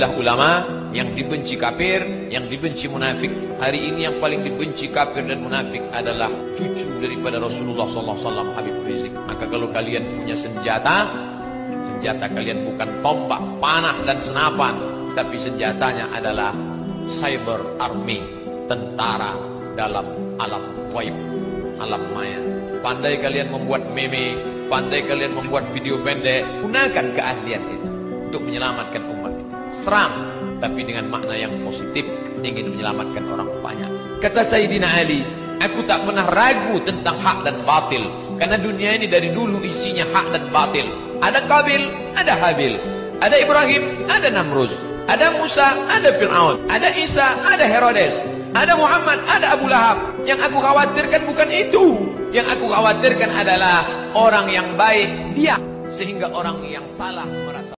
Ketahuilah ulama, yang dibenci kafir, yang dibenci munafik. Hari ini yang paling dibenci kafir dan munafik adalah cucu daripada Rasulullah SAW, Habib Rizik. Maka kalau kalian punya senjata, senjata kalian bukan tombak, panah dan senapan, tapi senjatanya adalah cyber army, tentara dalam alam gaib, alam maya. Pandai kalian membuat meme, pandai kalian membuat video pendek, gunakan keahlian itu untuk menyelamatkan umat ini. Serang, tapi dengan makna yang positif, ingin menyelamatkan orang banyak. Kata Sayyidina Ali, aku tak pernah ragu tentang hak dan batil, karena dunia ini dari dulu isinya hak dan batil. Ada Qabil, ada Habil, ada Ibrahim, ada Namruz, ada Musa, ada Fir'aun, ada Isa, ada Herodes, ada Muhammad, ada Abu Lahab. Yang aku khawatirkan bukan itu. Yang aku khawatirkan adalah orang yang baik dia, sehingga orang yang salah merasa.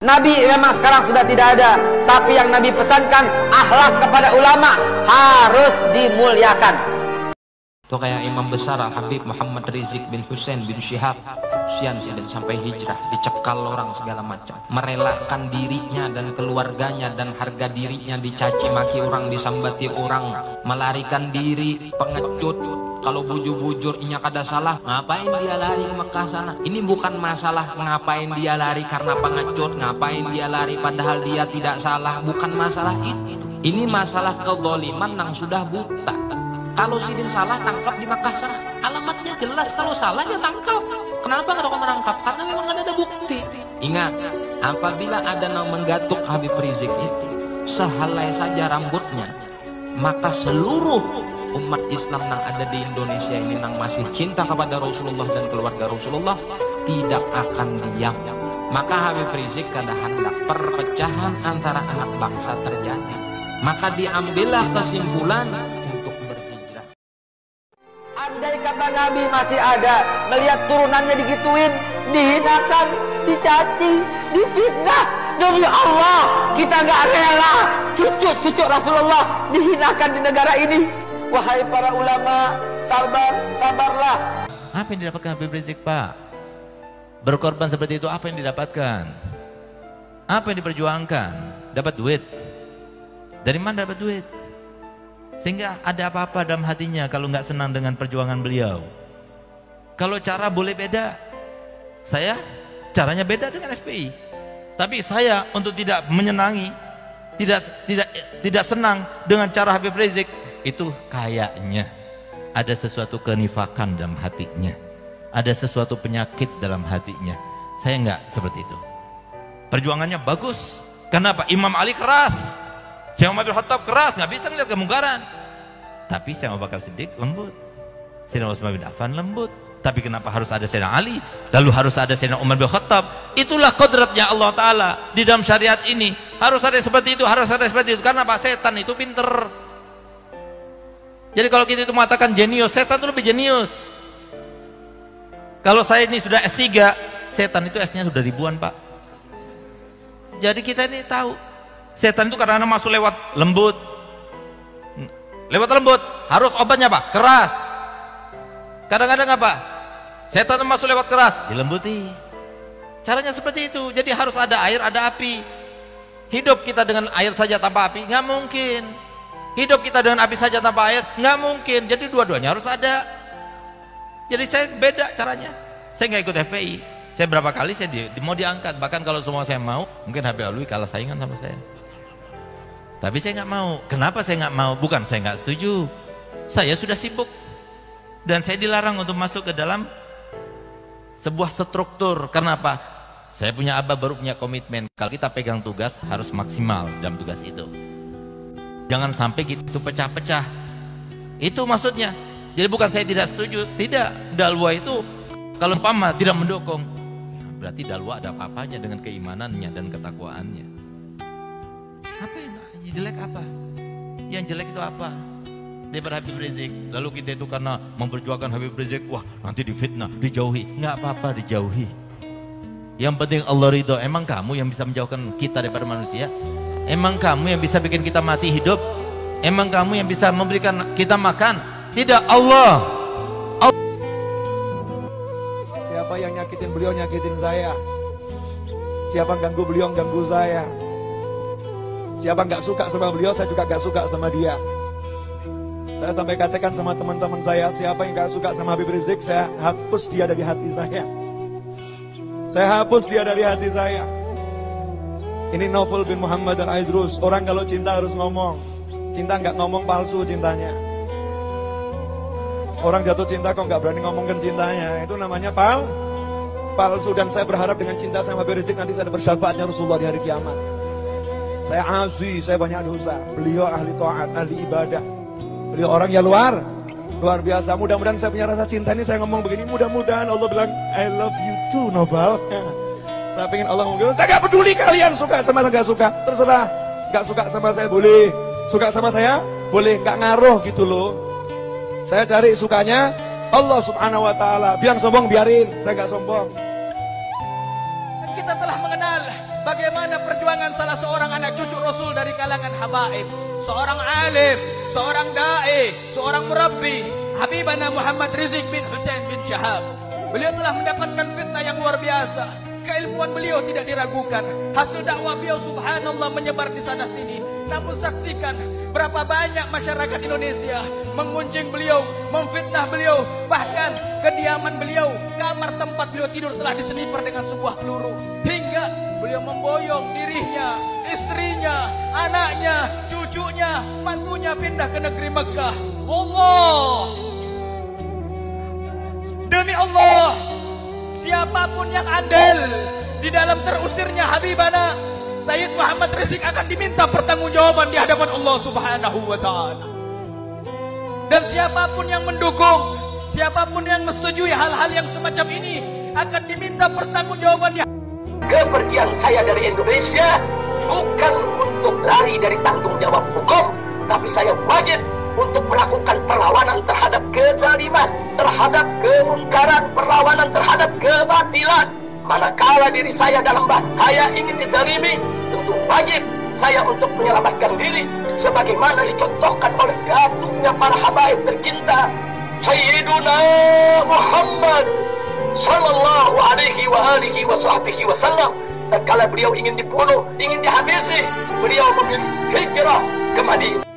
Nabi memang sekarang sudah tidak ada, tapi yang Nabi pesankan, akhlak kepada ulama harus dimuliakan. Itu kayak imam besar Habib Muhammad Rizik bin Hussein bin Syihab dan sampai hijrah, dicekal orang segala macam, merelakan dirinya dan keluarganya dan harga dirinya dicaci maki orang, disambati orang, melarikan diri, pengecut. Kalau bujur-bujur inya kada salah, ngapain dia lari ke Mekah sana? Ini bukan masalah ngapain dia lari karena pengecut, ngapain dia lari padahal dia tidak salah, bukan masalah itu. Ini masalah kezaliman yang sudah buta. Kalau Sidin salah, tangkap di Mekah sana, alamatnya jelas. Kalau salah ya tangkap. Kenapa nggak menangkap? Karena memang ada bukti. Ingat, apabila ada yang menggatuk Habib Rizik itu, sehelai saja rambutnya, maka seluruh umat Islam yang ada di Indonesia ini yang masih cinta kepada Rasulullah dan keluarga Rasulullah tidak akan diam. Maka Habib Rizik kada hendak perpecahan antara anak bangsa terjadi. Maka diambillah kesimpulan untuk berhijrah. Andai kata Nabi masih ada, melihat turunannya digituin, dihinakan, dicaci, difitnah, demi Allah kita nggak rela cucu Rasulullah dihinakan di negara ini. Wahai para ulama, sabarlah. Apa yang didapatkan Habib Rizik, Pak? Berkorban seperti itu, apa yang didapatkan? Apa yang diperjuangkan? Dapat duit. Dari mana dapat duit? Sehingga ada apa-apa dalam hatinya kalau nggak senang dengan perjuangan beliau. Kalau cara boleh beda, saya caranya beda dengan FPI. Tapi saya untuk tidak menyenangi, tidak senang dengan cara Habib Rizik, itu kayaknya ada sesuatu kenifakan dalam hatinya, ada sesuatu penyakit dalam hatinya. Saya enggak seperti itu. Perjuangannya bagus. Kenapa? Imam Ali keras, Syekh Umar bin Khattab keras, nggak bisa ngeliat kemungkaran. Tapi Syekh Abu Bakar Siddiq lembut, Sayyidina Utsman bin Affan lembut. Tapi kenapa harus ada Sayyidina Ali, lalu harus ada Sayyidina Umar bin Khattab? Itulah kodratnya Allah Ta'ala di dalam syariat ini. Harus ada seperti itu, harus ada seperti itu. Karena Pak, setan itu pinter. Jadi kalau kita itu mengatakan jenius, setan itu lebih jenius. Kalau saya ini sudah S3, setan itu S-nya sudah ribuan, Pak. Jadi kita ini tahu, setan itu karena masuk lewat lembut. Lewat lembut, harus obatnya apa? Keras. Kadang-kadang apa? Setan itu masuk lewat keras, dilembuti. Caranya seperti itu. Jadi harus ada air, ada api. Hidup kita dengan air saja tanpa api, nggak mungkin. Hidup kita dengan api saja tanpa air, nggak mungkin. Jadi dua-duanya harus ada. Jadi saya beda caranya. Saya nggak ikut FPI. Saya berapa kali saya mau diangkat. Bahkan kalau semua saya mau, mungkin Habib Alwi kalah saingan sama saya. Tapi saya nggak mau. Kenapa saya nggak mau? Bukan saya nggak setuju. Saya sudah sibuk. Dan saya dilarang untuk masuk ke dalam sebuah struktur. Kenapa? Saya punya abah baru punya komitmen. Kalau kita pegang tugas, harus maksimal dalam tugas itu. Jangan sampai gitu pecah-pecah. Itu maksudnya. Jadi bukan saya tidak setuju, tidak. Dalwa itu kalau umpama tidak mendukung, berarti dalwa ada apa-apanya dengan keimanannya dan ketakwaannya. Apa yang jelek apa? Yang jelek itu apa? Daripada Habib Rizik. Lalu kita itu karena memperjuangkan Habib Rizik, wah nanti difitnah, dijauhi. Nggak apa-apa dijauhi. Yang penting Allah ridho. Emang kamu yang bisa menjauhkan kita daripada manusia? Emang kamu yang bisa bikin kita mati hidup? Emang kamu yang bisa memberikan kita makan? Tidak, Allah. Siapa yang nyakitin beliau, nyakitin saya. Siapa ganggu beliau, ganggu saya. Siapa nggak suka sama beliau, saya juga nggak suka sama dia. Saya sampai katakan sama teman-teman saya, siapa yang nggak suka sama Habib Rizik, saya hapus dia dari hati saya. Saya hapus dia dari hati saya. Ini Naufal bin Muhammad al-Aidrus. Orang kalau cinta harus ngomong. Cinta nggak ngomong, palsu cintanya. Orang jatuh cinta kok nggak berani ngomongkan cintanya, itu namanya palsu. Dan saya berharap dengan cinta sama Habib Rizik nanti saya ada bersyafaatnya Rasulullah di hari kiamat. Saya asi, saya banyak dosa. Beliau ahli taat, ahli ibadah. Beliau orang yang luar biasa. Mudah-mudahan saya punya rasa cinta ini, saya ngomong begini, mudah-mudahan Allah bilang I love you too, Novel. Saya pengen Allah ngomong, saya gak peduli kalian suka sama saya, gak suka, terserah. Gak suka sama saya boleh, suka sama saya boleh, gak ngaruh gitu loh. Saya cari sukanya Allah subhanahu wa ta'ala. Biar sombong biarin, saya gak sombong. Kita telah mengenal bagaimana perjuangan salah seorang anak cucu Rasul dari kalangan habaib. Seorang alim, seorang da'i, seorang murabbi, Habibana Muhammad Rizik bin Hussein bin Syihab. Beliau telah mendapatkan fitnah yang luar biasa. Keilmuan beliau tidak diragukan. Hasil dakwah beliau subhanallah menyebar di sana sini. Namun saksikan berapa banyak masyarakat Indonesia mengunjing beliau, memfitnah beliau. Bahkan kediaman beliau, kamar tempat beliau tidur telah diseniper dengan sebuah peluru. Hingga beliau memboyong dirinya, istrinya, anaknya, cucunya, mantunya pindah ke negeri Mekah. Allah, demi Allah, siapapun yang andil di dalam terusirnya Habibana Sayyid Muhammad Rizik akan diminta pertanggungjawaban di hadapan Allah Subhanahu wa ta'ala. Dan siapapun yang mendukung, siapapun yang menyetujui hal-hal yang semacam ini akan diminta pertanggungjawaban di Kepergian saya dari Indonesia bukan untuk lari dari tanggung jawab hukum, tapi saya wajib untuk melakukan perlawanan terhadap kezaliman, terhadap kemungkaran, perlawanan terhadap kebatilan. Manakala diri saya dalam bahaya ingin dizalimi, tentu wajib saya untuk menyelamatkan diri sebagaimana dicontohkan oleh gatungnya para habaib tercinta Sayyiduna Muhammad sallallahu alaihi wa alihi wa sahbihi wasallam. Tatkala beliau ingin dibunuh, ingin dihabisi, beliau memilih hijrah ke Madinah.